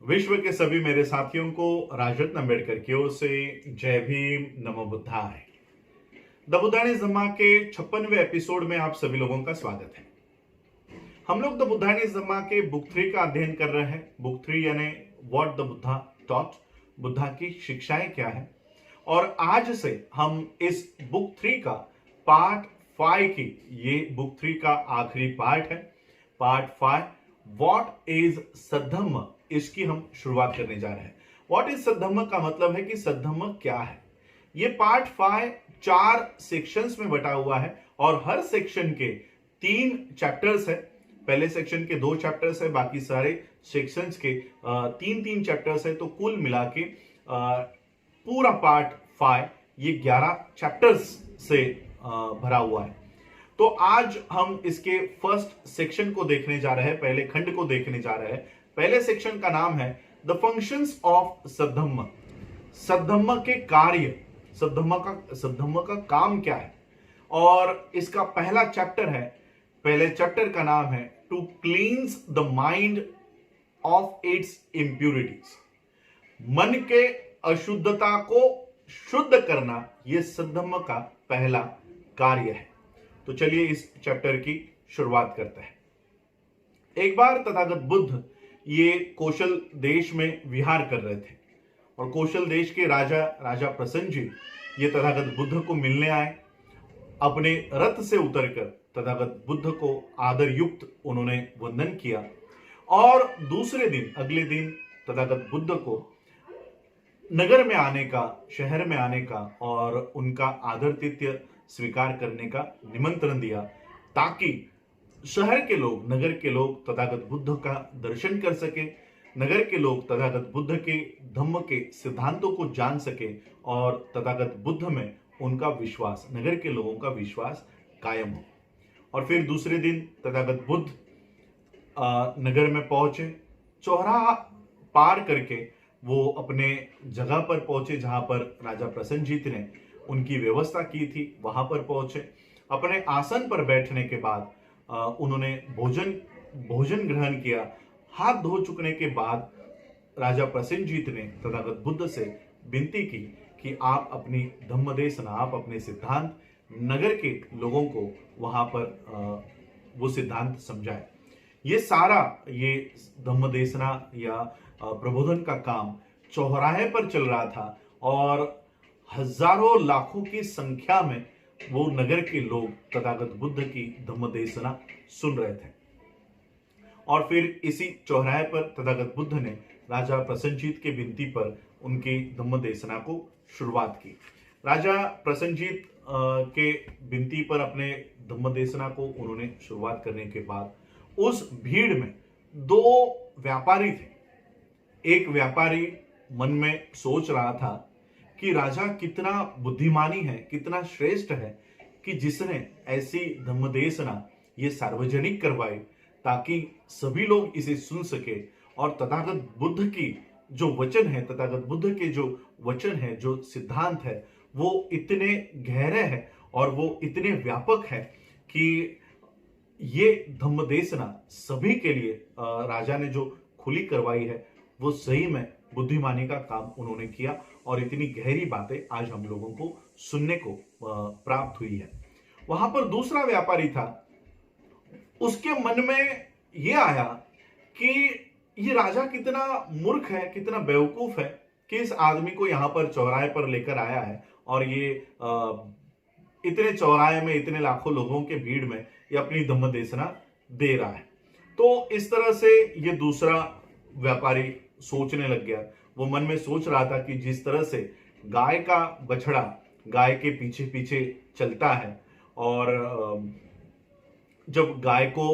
विश्व के सभी मेरे साथियों को राजरत्न अम्बेडकर की ओर से जय भीम, नमो बुद्धाय। द बुद्धाइज धम्मा के 56वें एपिसोड में आप सभी लोगों का स्वागत है। हम लोग द बुद्धाइज धम्मा के बुक 3 का अध्ययन कर रहे हैं। बुक 3 यानी what the Buddha taught, Buddha की शिक्षाएं क्या है। और आज से हम इस बुक 3 का पार्ट 5 की, ये बुक 3 का आखिरी पार्ट है, पार्ट 5 व्हाट इज सद्धम्म, इसकी हम शुरुआत करने जा रहे हैं। व्हाट इज सद्धम्म का मतलब है कि सद्धम्म क्या है। ये पार्ट 5 4 सेक्शंस में बटा हुआ है और हर सेक्शन के 3 चैप्टर्स है। पहले सेक्शन के 2 चैप्टर्स है, बाकी सारे सेक्शंस के 3-3 चैप्टर्स है। तो कुल मिला के पूरा पार्ट 5 ये 11 चैप्टर्स से भरा हुआ है। तो आज हम इसके फर्स्ट सेक्शन को देखने जा रहे हैं, पहले खंड को देखने जा रहे हैं। पहले सेक्शन का नाम है द फंक्शंस ऑफ सद्धम्म। सद्धम्म के कार्य, सद्धम्म का काम क्या है। और इसका पहला चैप्टर है, पहले चैप्टर का नाम है to cleanse the mind of its impurities. मन के अशुद्धता को शुद्ध करना यह सद्धम्म का पहला कार्य है। तो चलिए इस चैप्टर की शुरुआत करते हैं। एक बार तथागत बुद्ध ये कौशल देश में विहार कर रहे थे और कौशल देश के राजा प्रसन्नजी ये तथागत बुद्ध को मिलने आए। अपने रथ से उतरकर तथागत बुद्ध को आदर युक्त उन्होंने वंदन किया और दूसरे दिन, अगले दिन तथागत बुद्ध को नगर में आने का, शहर में आने का और उनका आदरातिथ्य स्वीकार करने का निमंत्रण दिया, ताकि शहर के लोग, नगर के लोग तथागत बुद्ध का दर्शन कर सके, नगर के लोग तथागत बुद्ध के धम्म के सिद्धांतों को जान सके और तथागत बुद्ध में उनका विश्वास, नगर के लोगों का विश्वास कायम हो। और फिर दूसरे दिन तथागत बुद्ध नगर में पहुंचे। चौराहा पार करके वो अपने जगह पर पहुंचे जहां पर राजा प्रसन्नजीत ने उनकी व्यवस्था की थी, वहां पर पहुंचे। अपने आसन पर बैठने के बाद उन्होंने भोजन ग्रहण किया। हाथ धो चुकने के बाद राजा प्रसन्नजीत ने तथागत बुद्ध से विनती की कि आप अपनी धम्मदेशना, आप अपने सिद्धांत नगर के लोगों को वहां पर वो सिद्धांत समझाए। ये सारा ये धम्मदेशना या प्रबोधन का काम चौराहे पर चल रहा था और हजारों लाखों की संख्या में वो नगर के लोग तथागत बुद्ध की धम्मदेशना सुन रहे थे। और फिर इसी चौराहे पर तथागत बुद्ध ने राजा प्रसन्नजीत के विनती पर उनकी धम्मदेशना को शुरुआत की। राजा प्रसन्नजीत के विनती पर अपने धम्मदेशना को उन्होंने शुरुआत करने के बाद उस भीड़ में 2 व्यापारी थे। एक व्यापारी मन में सोच रहा था कि राजा कितना बुद्धिमानी है, कितना श्रेष्ठ है कि जिसने ऐसी धम्मदेशना ये सार्वजनिक करवाई ताकि सभी लोग इसे सुन सके। और तथागत बुद्ध की जो वचन है, तथागत बुद्ध के जो वचन है, जो सिद्धांत है, वो इतने गहरे हैं और वो इतने व्यापक है कि ये धम्मदेशना सभी के लिए राजा ने जो खुली करवाई है वो सही में बुद्धिमानी का काम उन्होंने किया और इतनी गहरी बातें आज हम लोगों को सुनने को प्राप्त हुई है। वहां पर दूसरा व्यापारी था, उसके मन में यह आया कि ये राजा कितना मूर्ख है, कितना बेवकूफ है कि इस आदमी को यहां पर चौराहे पर लेकर आया है और ये इतने चौराहे में, इतने लाखों लोगों के भीड़ में ये अपनी धम्मदेशना दे रहा है। तो इस तरह से ये दूसरा व्यापारी सोचने लग गया। वो मन में सोच रहा था कि जिस तरह से गाय का बछड़ा गाय के पीछे पीछे चलता है और जब गाय को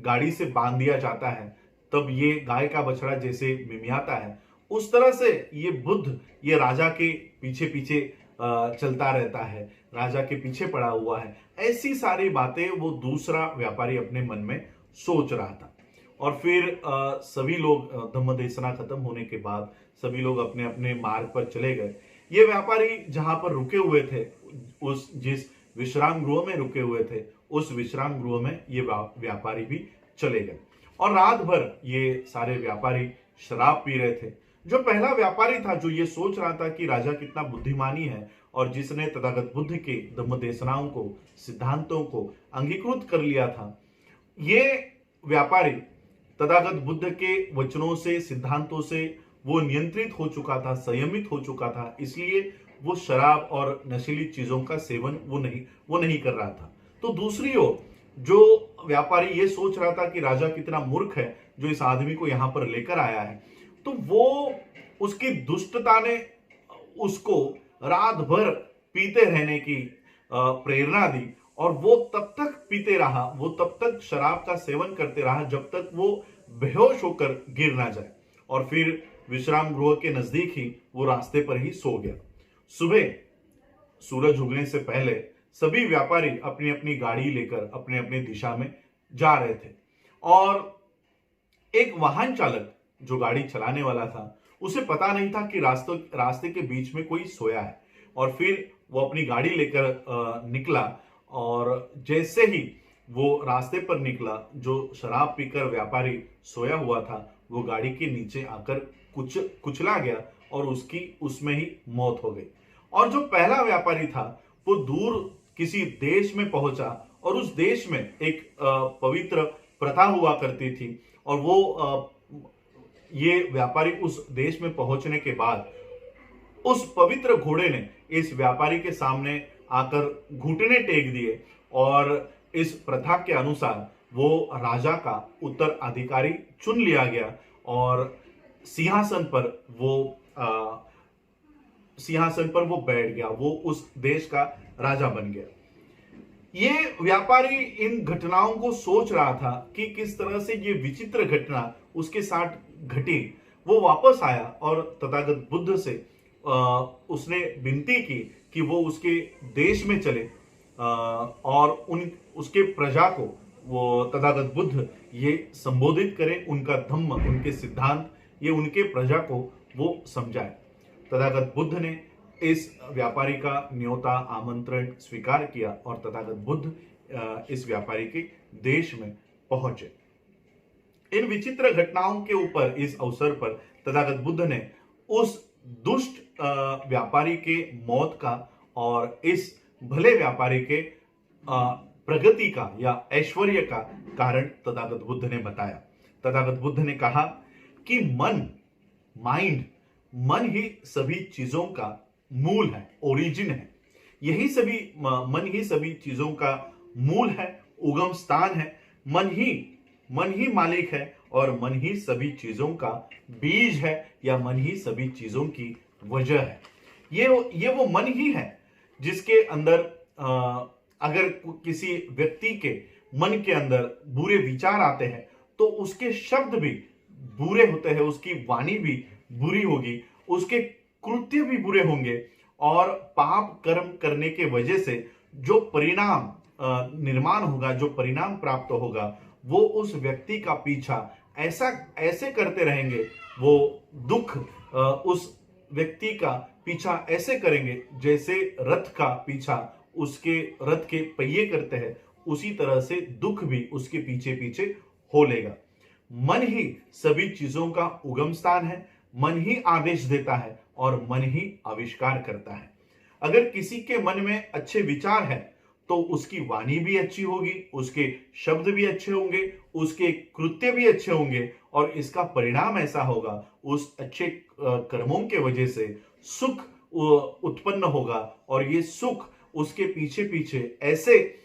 गाड़ी से बांध दिया जाता है तब ये गाय का बछड़ा जैसे मिमियाता है, उस तरह से ये बुद्ध ये राजा के पीछे पीछे चलता रहता है, राजा के पीछे पड़ा हुआ है। ऐसी सारी बातें वो दूसरा व्यापारी अपने मन में सोच रहा था। और फिर सभी लोग धम्मदेशना खत्म होने के बाद सभी लोग अपने अपने मार्ग पर चले गए। ये व्यापारी जहां पर रुके हुए थे, उस जिस विश्राम गृह में रुके हुए थे, उस विश्राम गृह में ये व्यापारी भी चले गए। और रात भर ये सारे व्यापारी शराब पी रहे थे। जो पहला व्यापारी था जो ये सोच रहा था कि राजा कितना बुद्धिमानी है और जिसने तथागत बुद्ध के धम्म देशनाओं को, सिद्धांतों को अंगीकृत कर लिया था, ये व्यापारी तथागत बुद्ध के वचनों से, सिद्धांतों से वो नियंत्रित हो चुका था, संयमित हो चुका था, इसलिए वो शराब और नशीली चीजों का सेवन वो नहीं कर रहा था। तो दूसरी ओर जो व्यापारी ये सोच रहा था कि राजा कितना मूर्ख है जो इस आदमी को यहां पर लेकर आया है, तो वो उसकी दुष्टता ने उसको रात भर पीते रहने की प्रेरणा दी और वो तब तक पीते रहा, वो तब तक शराब का सेवन करते रहा जब तक वो बेहोश होकर गिर ना जाए और फिर विश्राम गृह के नजदीक ही वो रास्ते पर ही सो गया। सुबह सूरज उगने से पहले सभी व्यापारी अपनी अपनी गाड़ी लेकर अपने अपने दिशा में जा रहे थे और एक वाहन चालक जो गाड़ी चलाने वाला था उसे पता नहीं था कि रास्ते के बीच में कोई सोया है और फिर वो अपनी गाड़ी लेकर निकला और जैसे ही वो रास्ते पर निकला, जो शराब पीकर व्यापारी सोया हुआ था वो गाड़ी के नीचे आकर कुचला गया और उसकी उसमें ही मौत हो गई। और जो पहला व्यापारी था वो दूर किसी देश में पहुंचा और उस देश में एक पवित्र प्रथा हुआ करती थी और वो ये व्यापारी उस देश में पहुंचने के बाद उस पवित्र घोड़े ने इस व्यापारी के सामने आकर घुटने टेक दिए और इस प्रथा के अनुसार वो राजा का उत्तराधिकारी चुन लिया गया और सिंहासन पर वो बैठ गया, वो उस देश का राजा बन गया। ये व्यापारी इन घटनाओं को सोच रहा था कि किस तरह से ये विचित्र घटना उसके साथ घटी। वो वापस आया और तथागत बुद्ध से उसने विनती की कि वो उसके देश में चले और उसके प्रजा को वो तथागत बुद्ध ये संबोधित करे, उनका धम्म, उनके सिद्धांत ये उनके प्रजा को वो समझाए। तथागत बुद्ध ने इस व्यापारी का न्योता, आमंत्रण स्वीकार किया और तथागत बुद्ध इस व्यापारी के देश में पहुंचे। इन विचित्र घटनाओं के ऊपर इस अवसर पर तथागत बुद्ध ने उस दुष्ट व्यापारी के मौत का और इस भले व्यापारी के प्रगति का या ऐश्वर्य का कारण तथागत बुद्ध ने बताया। तथागत बुद्ध ने कहा कि मन ही सभी चीजों का मूल है, ओरिजिन है। मन ही सभी चीजों का मूल है, उगम स्थान है। मन ही मालिक है और मन ही सभी चीजों का बीज है या मन ही सभी चीजों की वजह है। ये वो मन ही है जिसके अंदर अगर किसी व्यक्ति के मन के अंदर बुरे विचार आते हैं तो उसके शब्द भी बुरे होते हैं, उसकी वाणी भी बुरी होगी, उसके कृत्य भी बुरे होंगे और पाप कर्म करने के वजह से जो परिणाम निर्माण होगा, जो परिणाम प्राप्त होगा, वो उस व्यक्ति का पीछा ऐसे करते रहेंगे, वो दुख उस व्यक्ति का पीछा ऐसे करेंगे जैसे रथ का पीछा उसके रथ के पहिए करते हैं, उसी तरह से दुख भी उसके पीछे पीछे हो लेगा। मन ही सभी चीजों का उगम स्थान है, मन ही आदेश देता है और मन ही आविष्कार करता है। अगर किसी के मन में अच्छे विचार है तो उसकी वाणी भी अच्छी होगी, उसके शब्द भी अच्छे होंगे, उसके कृत्य भी अच्छे होंगे और इसका परिणाम ऐसा होगा, उस अच्छे कर्मों के वजह से सुख उत्पन्न होगा और ये सुख उसके पीछे पीछे ऐसे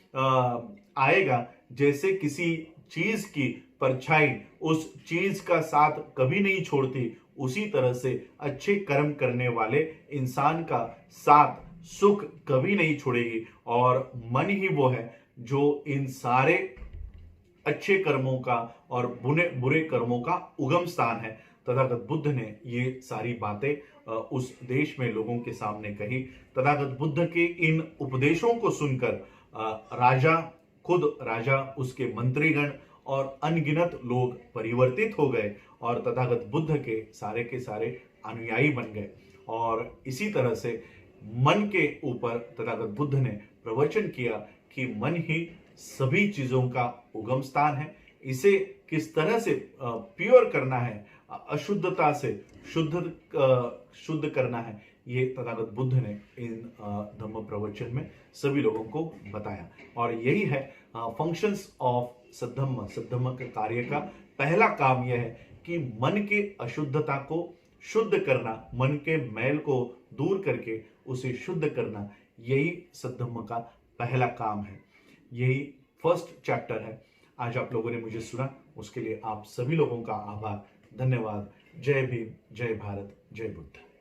आएगा जैसे किसी चीज की परछाई उस चीज का साथ कभी नहीं छोड़ती। उसी तरह से अच्छे कर्म करने वाले इंसान का साथ सुख कभी नहीं छोड़ेगी और मन ही वो है जो इन सारे अच्छे कर्मों का और बुरे कर्मों का उगम स्थान है। तथागत बुद्ध ने ये सारी बातें उस देश में लोगों के सामने कही। तथागत बुद्ध के इन उपदेशों को सुनकर राजा, उसके मंत्रीगण और अनगिनत लोग परिवर्तित हो गए और तथागत बुद्ध के सारे अनुयायी बन गए। और इसी तरह से मन के ऊपर तथागत बुद्ध ने प्रवचन किया कि मन ही सभी चीजों का उगम स्थान है। इसे किस तरह से प्योर करना है, अशुद्धता से शुद्ध करना है, ये तथागत बुद्ध ने इन धम्म प्रवचन में सभी लोगों को बताया। और यही है फंक्शंस ऑफ सद्धम्म। सद्धम्म के कार्य का पहला काम यह है कि मन के अशुद्धता को शुद्ध करना, मन के मैल को दूर करके उसे शुद्ध करना, यही सद्धम्म का पहला काम है। यही फर्स्ट चैप्टर है। आज आप लोगों ने मुझे सुना, उसके लिए आप सभी लोगों का आभार, धन्यवाद। जय भीम, जय भारत, जय बुद्ध।